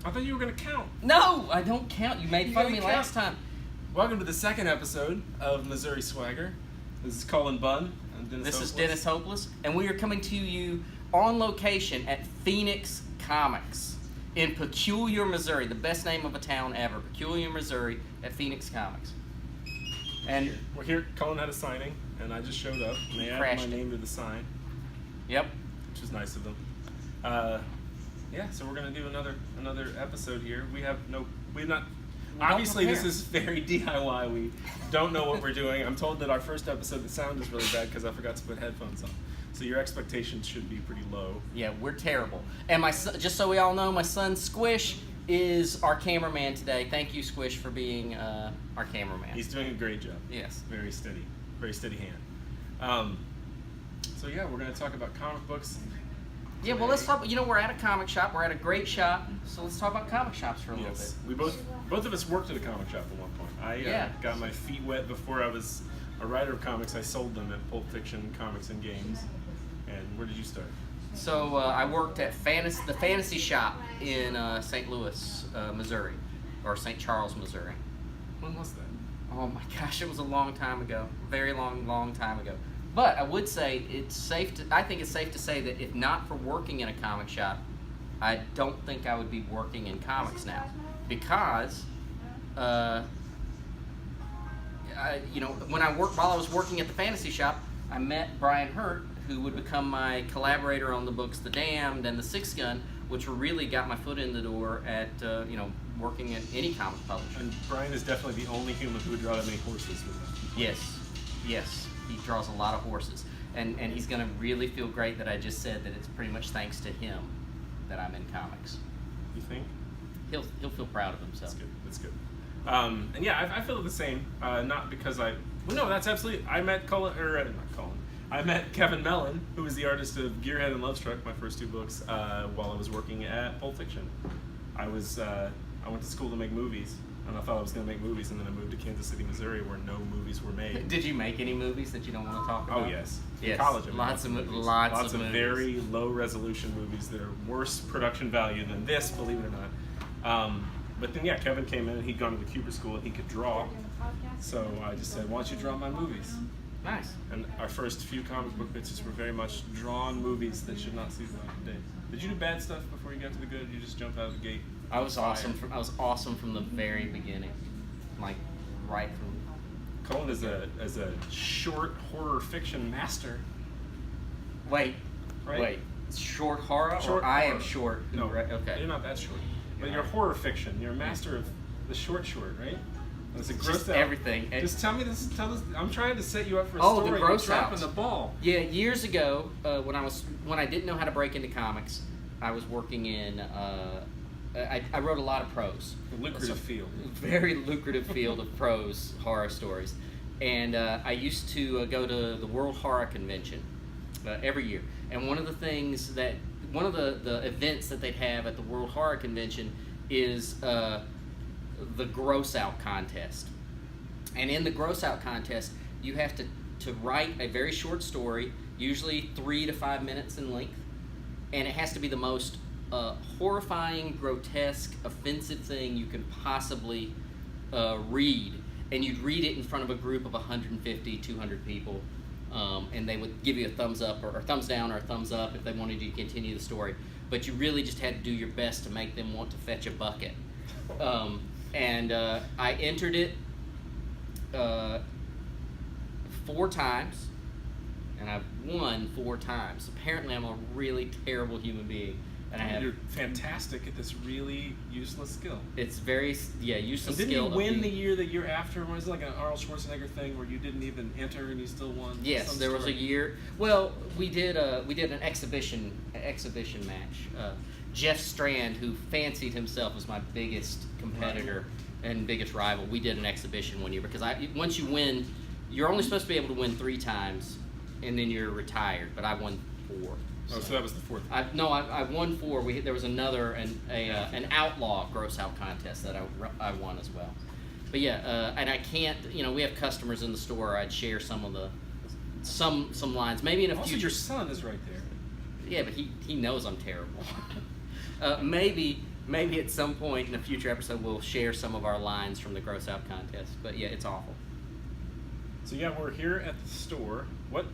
I thought you were going to count. No, I don't count. You made fun of me last time. Welcome to the second episode of Missouri Swagger. This is Colin Bunn. I'm Dennis Hopeless. Is Dennis Hopeless. And we are coming to you on location at Fenix Comics in Peculiar, Missouri. The best name of a town ever. Peculiar, Missouri at Fenix Comics. And we're here. Colin had a signing, and I just showed up. And they added my name to the sign. Yep. Which is nice of them. Yeah, so we're gonna do another episode here. Obviously, this is very DIY. We don't know what we're doing. I'm told that our first episode, the sound is really bad because I forgot to put headphones on. So your expectations should be pretty low. Yeah, we're terrible. And my son, just so we all know, my son Squish is our cameraman today. Thank you, Squish, for being our cameraman. He's doing a great job. Yes. Very steady hand. So yeah, we're going to talk about comic books. Yeah, well, let's talk. We're at a comic shop. We're at a great shop. So let's talk about comic shops for a little bit. We both of us worked at a comic shop at one point. I got my feet wet before I was a writer of comics. I sold them at Pulp Fiction Comics and Games. And where did you start? So I worked at the Fantasy Shop in St. Louis, Missouri, or St. Charles, Missouri. When was that? Oh my gosh, it was a long time ago. Very long time ago. But I would say I think it's safe to say that if not for working in a comic shop, I don't think I would be working in comics now. Because, while I was working at the Fantasy Shop, I met Brian Hurt, who would become my collaborator on the books The Damned and The Six Gun, which really got my foot in the door at, working at any comic publisher. And Brian is definitely the only human who would draw that many horses with him. Yes. He draws a lot of horses. And he's going to really feel great that I just said that it's pretty much thanks to him that I'm in comics. You think? He'll feel proud of himself. That's good. And yeah, I feel the same. Not because that's absolutely. I met I met Kevin Mellon, who was the artist of Gearhead and Lovestruck, my first two books, while I was working at Pulp Fiction. I went to school to make movies, and I thought I was going to make movies, and then I moved to Kansas City, Missouri, where no movies were made. Did you make any movies that you don't want to talk about? Oh yes. Yes. In college, Lots of movies. Lots of very low resolution movies that are worse production value than this, believe it or not. But then Kevin came in and he'd gone to the Cooper School and he could draw. So I just said, why don't you draw my movies? Nice. And our first few comic book pictures were very much drawn movies that should not see the light of day. Did you do bad stuff before you got to the good? You just jumped out of the gate? I was awesome from the very beginning, like right from. Colin is a short horror fiction master. Wait. Short horror, or I am short? No, right? Okay. You're not that short. But you're horror fiction. You're a master of the short, right? It's a gross out. Everything. Just tell this. I'm trying to set you up for a story. The gross You're dropping the ball. Yeah, years ago, when I didn't know how to break into comics, I was working in. I wrote a lot of prose. A lucrative field. Very lucrative field of prose horror stories, and I used to go to the World Horror Convention every year. And one of the events that they'd have at the World Horror Convention is the gross out contest. And in the gross out contest, you have to write a very short story, usually 3 to 5 minutes in length, and it has to be the most horrifying, grotesque, offensive thing you can possibly read. And you'd read it in front of a group of 150, 200 people, and they would give you a thumbs up or thumbs down or a thumbs up if they wanted you to continue the story. But you really just had to do your best to make them want to fetch a bucket. And I entered it 4 times, and I've won 4 times. Apparently, I'm a really terrible human being. And you're fantastic at this really useless skill. It's very useless didn't skill. Didn't you win the year after? Was it like an Arnold Schwarzenegger thing where you didn't even enter and you still won? Yes, there was a year. Well, we did an exhibition match. Jeff Strand, who fancied himself as my biggest competitor and biggest rival, we did an exhibition one year because once you win, you're only supposed to be able to win 3 times, and then you're retired. But I won 4. So that was the 4th. I won 4. There was another an outlaw gross out contest that I won as well. But and I can't. We have customers in the store. I'd share some of the some lines. Maybe in a future. Your son is right there. Yeah, but he knows I'm terrible. Maybe maybe at some point in a future episode we'll share some of our lines from the Gross Out contest. But yeah, it's awful. So yeah, we're here at the store. What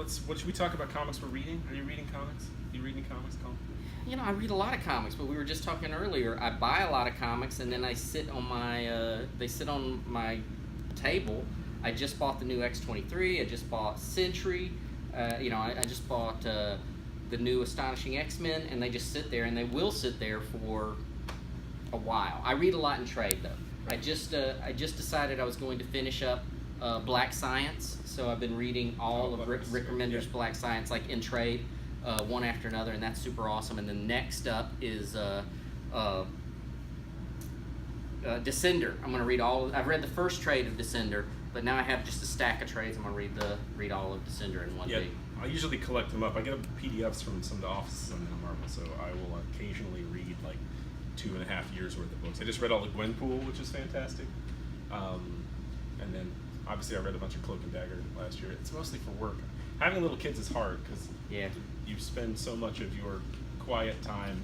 should we talk about comics we're reading? Are you reading comics? Are you reading comics, Colin? You know, I read a lot of comics, but we were just talking earlier. I buy a lot of comics, and then I sit on my they sit on my table. I just bought the new X-23. I just bought Sentry. I just bought the new Astonishing X-Men, and they just sit there, and they will sit there for a while. I read a lot in trade, though. I just decided I was going to finish up Black Science, so I've been reading all of Rick Remender's Black Science, like in trade, one after another, and that's super awesome. And then next up is Descender. I'm going to read all. I've read the first trade of Descender, but now I have just a stack of trades. I'm going to read all of Descender in one day. I usually collect them up. I get PDFs from some of the offices I'm in at Marvel, so I will occasionally read like 2.5 years worth of books. I just read all the Gwenpool, which is fantastic, and then obviously I read a bunch of Cloak and Dagger last year. It's mostly for work. Having little kids is hard because you spend so much of your quiet time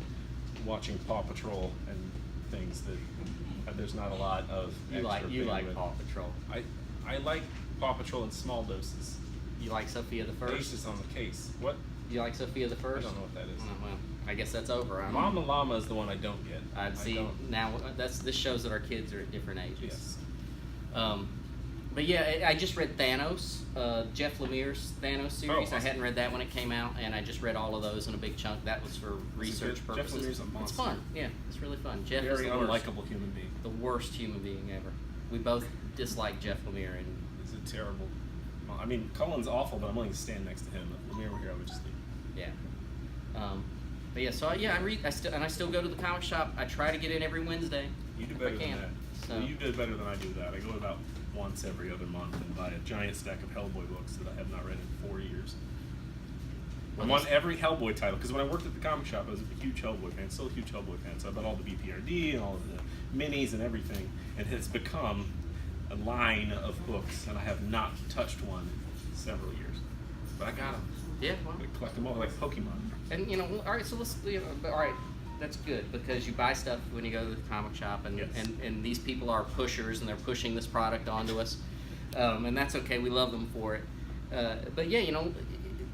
watching Paw Patrol and things that there's not a lot of. You like Paw Patrol. I like Paw Patrol in small doses. You like Sophia the First? Basis on the case. What? You like Sophia the First? I don't know what that is. Oh, well, I guess that's over. Mama Llama is the one I don't get. Now this shows that our kids are at different ages. Yes. But yeah, I just read Thanos, Jeff Lemire's Thanos series. Awesome. I hadn't read that when it came out, and I just read all of those in a big chunk. That was for research purposes. Jeff Lemire's a monster. It's fun. Yeah, it's really fun. Jeff is very the worst, unlikable human being. the worst human being ever. We both dislike Jeff Lemire, and He's a terrible. Well, I mean, Cullen's awful, but I'm willing to stand next to him. If Lemire were here, I would just leave. yeah. But yeah, so I read. I still go to the comic shop. I try to get in every Wednesday. You do if better I than can. that. So Well, you did better than I do that. I go about once every other month and buy a giant stack of Hellboy books that I have not read in 4 years. I'm on every Hellboy title, because when I worked at the comic shop, I was a huge Hellboy fan, still a huge Hellboy fan, so I bought all the BPRD and all of the minis and everything, and it's become a line of books, and I have not touched one in several years. But I got them. Yeah, well. I collect them all like Pokemon. And all right, so let's, all right, that's good, because you buy stuff when you go to the comic shop, and Yes. and these people are pushers, and they're pushing this product onto us, and that's okay. We love them for it. But yeah,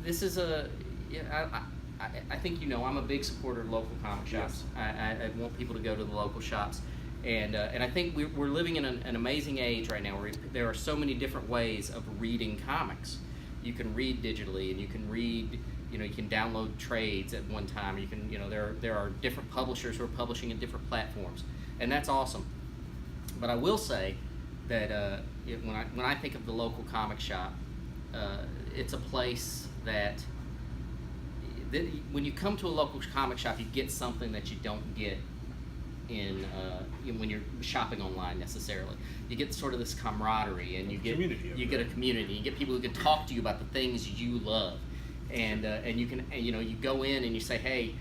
this is I think I'm a big supporter of local comic shops. Yes. I want people to go to the local shops, and I think we're living in an amazing age right now where there are so many different ways of reading comics. You can read digitally, and you can read. You can download trades at one time. You can, there are different publishers who are publishing in different platforms, and that's awesome. But I will say that when I think of the local comic shop, it's a place that when you come to a local comic shop, you get something that you don't get in when you're shopping online necessarily. You get sort of this camaraderie, and you get a community. You get people who can talk to you about the things you love. And you can you go in and you say, hey,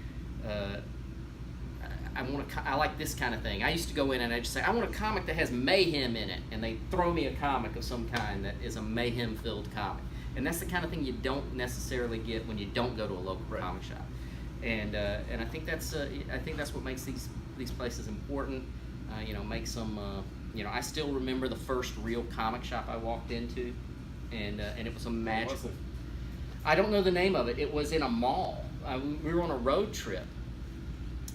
I like this kind of thing. I used to go in and I just say, I want a comic that has mayhem in it, and they throw me a comic of some kind that is a mayhem-filled comic. And that's the kind of thing you don't necessarily get when you don't go to a local comic shop. And I think that's what makes these places important. Makes them I still remember the first real comic shop I walked into, and it was a magical. I don't know the name of it. It was in a mall. We were on a road trip,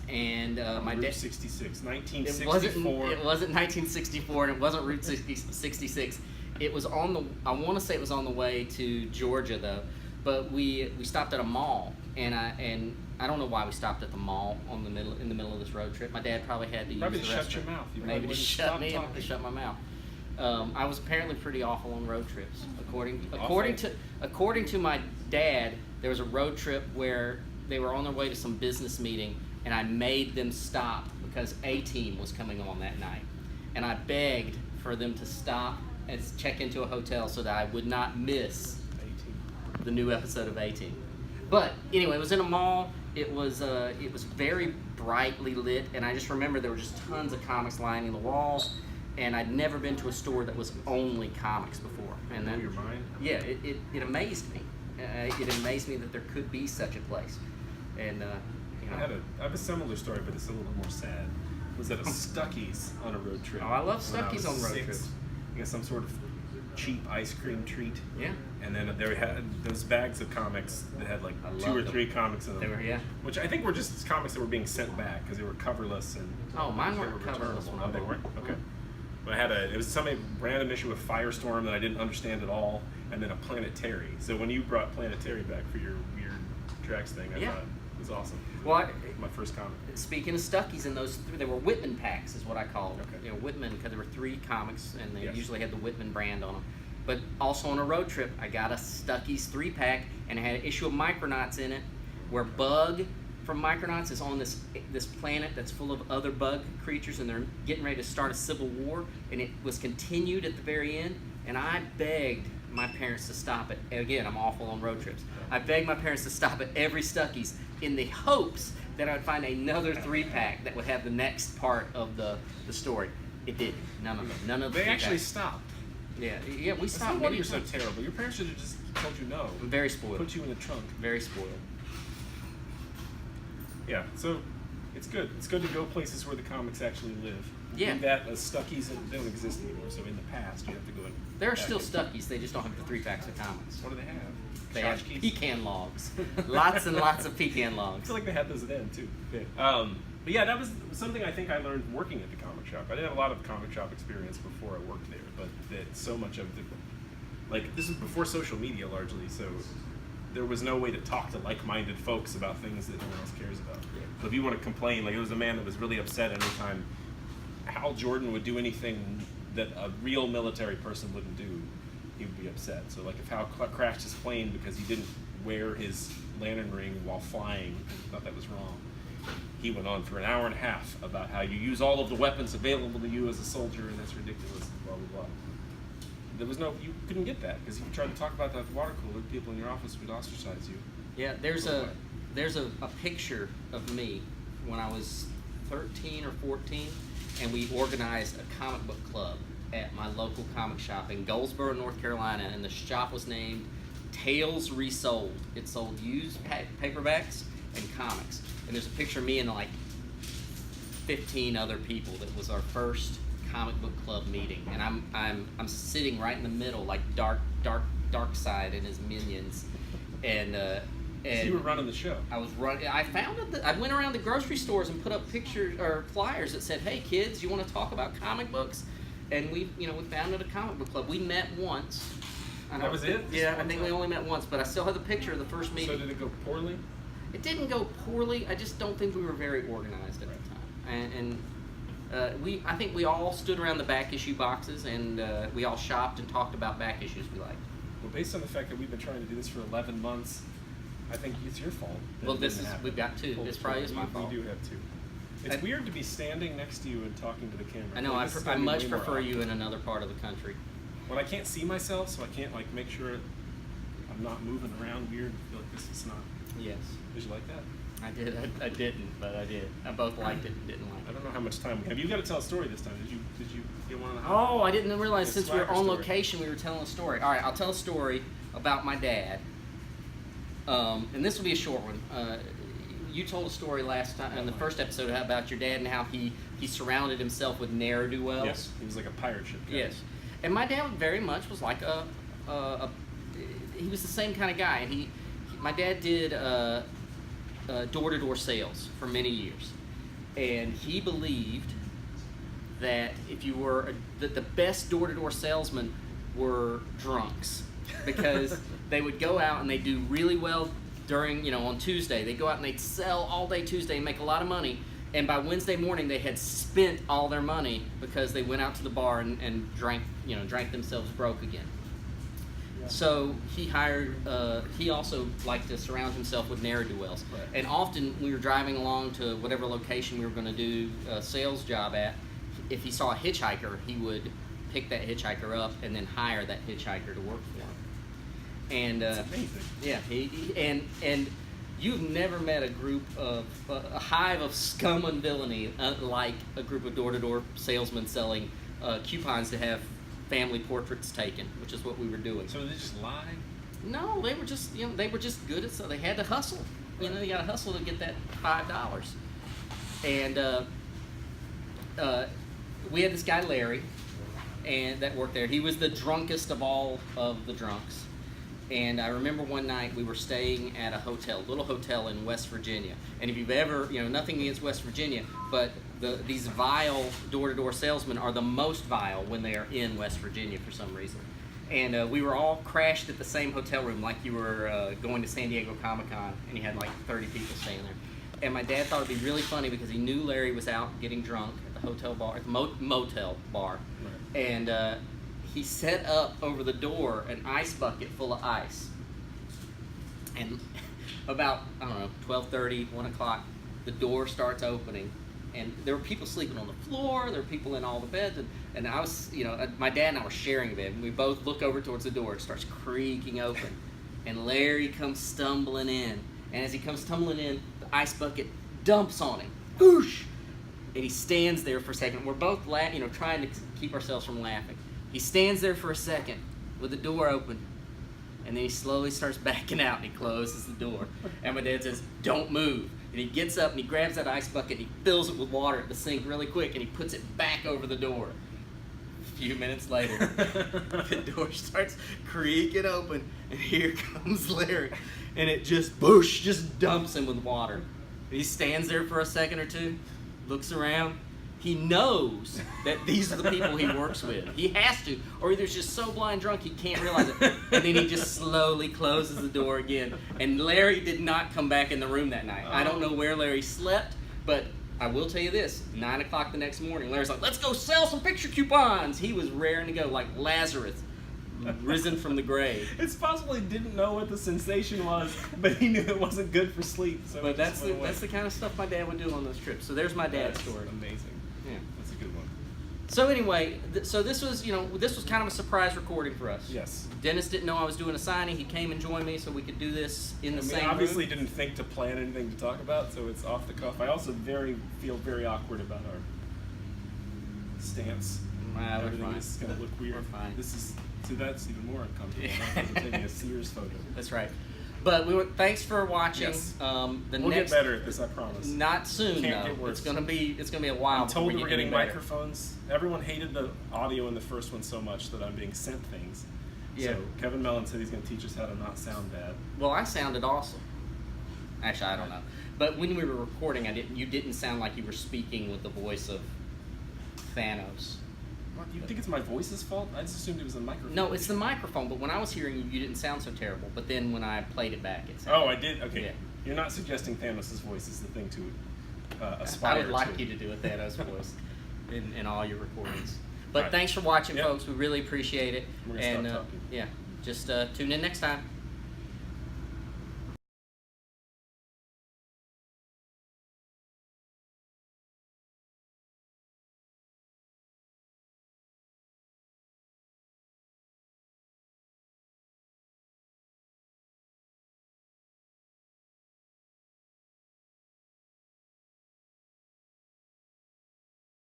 and my dad. Route 66, 1964. It wasn't 1964, and it wasn't Route 66. It was I want to say it was on the way to Georgia though, but we stopped at a mall, and I don't know why we stopped at the mall in the middle of this road trip. My dad probably had to use the restroom. Probably to shut your mouth. Maybe to shut my mouth. I was apparently pretty awful on road trips. According to my dad, there was a road trip where they were on their way to some business meeting, and I made them stop because A-Team was coming on that night, and I begged for them to stop and check into a hotel so that I would not miss the new episode of A-Team. But anyway, it was in a mall. It was very brightly lit, and I just remember there were just tons of comics lining the walls. And I'd never been to a store that was only comics before. And then, your mind? Yeah, it amazed me. It amazed me that there could be such a place. And You know. I have a similar story, but it's a little more sad. Was at a Stuckey's on a road trip. Oh, I love when I Stuckey's was on road 6. trips. I guess some sort of cheap ice cream treat. Yeah. And then there we had those bags of comics that had like I 2 or love 3 comics in them. They were, yeah. Which I think were just comics that were being sent back because they were coverless and. Oh, mine they weren't were coverless returnable. when I Oh, they bought weren't. them. Okay. But it was some random issue of Firestorm that I didn't understand at all, and then a Planetary. So when you brought Planetary back for your weird Drax thing, I Yeah. thought it was awesome. Well, My first comic. Speaking of Stuckey's, in those they were Whitman packs, is what I called them. Okay. You know, Whitman, because there were 3 comics, and they Yes. usually had the Whitman brand on them. But also on a road trip, I got a Stuckey's 3-pack, and it had an issue of Micronauts in it, where Bug from Micronauts is on this planet that's full of other bug creatures, and they're getting ready to start a civil war, and it was continued at the very end, and I begged my parents to stop it. And again, I'm awful on road trips. I begged my parents to stop at every Stuckey's in the hopes that I would find another 3-pack that would have the next part of the story. It didn't. None of them. None of the They 3-packs. actually stopped. Yeah, we It's no stopped. wonder Many you're so times. terrible. Your parents should have just told you no. I'm very spoiled. Put you in the trunk. Very spoiled. Yeah, so it's good. It's good to go places where the comics actually live. Yeah. Do that Stuckey's they don't exist anymore. So in the past, you have to go in. There are still Stuckey's. They just don't have the 3-packs of comics. What do they have? They have Tchotchkes? pecan logs. Lots and lots of pecan I logs. feel like they had those then too. But yeah, that was something I think I learned working at the comic shop. I didn't have a lot of comic shop experience before I worked there, but that so much of the this is before social media largely, so there was no way to talk to like-minded folks about things that no one else cares about. So if you want to complain, like, there was a man that was really upset anytime Hal Jordan would do anything that a real military person wouldn't do, he would be upset. So like if Hal crashed his plane because he didn't wear his lantern ring while flying, he thought that was wrong. He went on for an hour and a half about how you use all of the weapons available to you as a soldier, and that's ridiculous, and blah, blah, blah. There was you couldn't get that, because if you tried to talk about that with water cooler, people in your office would ostracise you. Yeah, there's a picture of me when I was 13 or 14, and we organized a comic book club at my local comic shop in Goldsboro, North Carolina, and the shop was named Tales Resold. It sold used paperbacks and comics. And there's a picture of me and like 15 other people. That was our first comic book club meeting, and I'm sitting right in the middle, like Darkseid and his minions, and So you were running the show. I was running. I found it. I went around the grocery stores and put up pictures or flyers that said, "Hey kids, you want to talk about comic books?" And we founded a comic book club. We met once. That was it? Yeah, I think we only met once, but I still have the picture of the first meeting. So did it go poorly? It didn't go poorly. I just don't think we were very organized at the time. I think we all stood around the back issue boxes, and we all shopped and talked about back issues we liked. Well, based on the fact that we've been trying to do this for 11 months, I think it's your fault. that Well, it didn't happen. we've got 2. This probably is my fault. We do have 2. It's I- weird to be standing next to you and talking to the camera. I know. Like, I this is I gonna be much way more prefer you awkward. in another part of the country. When I can't see myself, so I can't make sure I'm not moving around weird. I feel like this is not. Yes, Did you like that? I did. I didn't, but I did. I both liked it and didn't like I it. don't know how much time we have. You got to tell a story this time. Did you get one? Oh, I didn't realize The since we were Swagger on story. location, we were telling a story. All right, I'll tell a story about my dad. And this will be a short one. You told a story last time in the first episode about your dad and how he surrounded himself with ne'er-do-wells. Yes, he was like a pirate ship guy. Yes, and my dad very much was like he was the same kind of guy, and my dad did door-to-door sales for many years, and he believed that if you were that the best door-to-door salesmen were drunks, because they would go out and they do really well during on Tuesday. They go out and they'd sell all day Tuesday and make a lot of money. And by Wednesday morning, they had spent all their money because they went out to the bar and drank themselves broke again. Yeah. So he hired. He also liked to surround himself with ne'er-do-wells. Right. And often we were driving along to whatever location we were going to do a sales job at. If he saw a hitchhiker, he would pick that hitchhiker up and then hire that hitchhiker to work for him. And That's amazing. yeah, and you've never met a group of a hive of scum and villainy like a group of door-to-door salesmen selling coupons to have family portraits taken, which is what we were doing. So they just lie? No, they were just good at so they had to hustle. You know, you got to hustle to get that $5. And we had this guy Larry, and that worked there. He was the drunkest of all of the drunks. And I remember one night we were staying at a little hotel in West Virginia. And if you've ever, you know, nothing against West Virginia, but these vile door-to-door salesmen are the most vile when they are in West Virginia for some reason. And we were all crashed at the same hotel room, like you were going to San Diego Comic-Con, and you had like 30 people staying there. And my dad thought it'd be really funny because he knew Larry was out getting drunk at the hotel bar, at the motel bar. Right. And he set up over the door an ice bucket full of ice. And about, I don't know, 12:30, 1 o'clock, the door starts opening. And there were people sleeping on the floor, there were people in all the beds, and I was, you know, my dad and I were sharing a bed, and we both look over towards the door. It starts creaking open, and Larry comes stumbling in. And as he comes tumbling in, the ice bucket dumps on him. Whoosh! And he stands there for a second. We're both trying to keep ourselves from laughing. He stands there for a second with the door open, and then he slowly starts backing out, and he closes the door. And my dad says, "Don't move." And he gets up and he grabs that ice bucket and he fills it with water at the sink really quick, and he puts it back over the door. A few minutes later, the door starts creaking open, and here comes Larry, and it just dumps him with water. He stands there for a second or two, looks around. He knows that these are the people he works with. He has to, or either he's just so blind drunk he can't realize it. And then he just slowly closes the door again. And Larry did not come back in the room that night. I don't know where Larry slept, but I will tell you this, 9 o'clock the next morning, Larry's like, "Let's go sell some picture coupons." He was raring to go, like Lazarus, risen from the grave. It's possible he didn't know what the sensation was, but he knew it wasn't good for sleep. So but that's the kind of stuff my dad would do on those trips. So there's my dad's story. Amazing. Yeah, that's a good one. So anyway, so this was kind of a surprise recording for us. Yes. Dennis didn't know I was doing a signing. He came and joined me so we could do this in the same room. Obviously didn't think to plan anything to talk about, so it's off the cuff. I also feel very awkward about our stance. Everything is going to look weird. We're fine. That's even more uncomfortable. I'm taking a Sears photo. That's right. But thanks for watching. Yes. We'll get better at this, I promise. Not soon, Can't though. get worse. It's gonna be a while. I'm told before we're getting microphones. Everyone hated the audio in the first one so much that I'm being sent things. Yeah. So Kevin Mellon said he's going to teach us how to not sound bad. Well, I sounded awesome. Actually, I don't know. But when we were recording, you didn't sound like you were speaking with the voice of Thanos. What, you think it's my voice's fault? I just assumed it was the microphone. No, it's the microphone, but when I was hearing you, you didn't sound so terrible. But then when I played it back, it sounded... Oh, I did? Okay. Yeah. You're not suggesting Thanos' voice is the thing to aspire to. I would like you to do a Thanos voice in all your recordings. But right. Thanks for watching, folks. We really appreciate it. We're going to stop talking. Yeah, just tune in next time.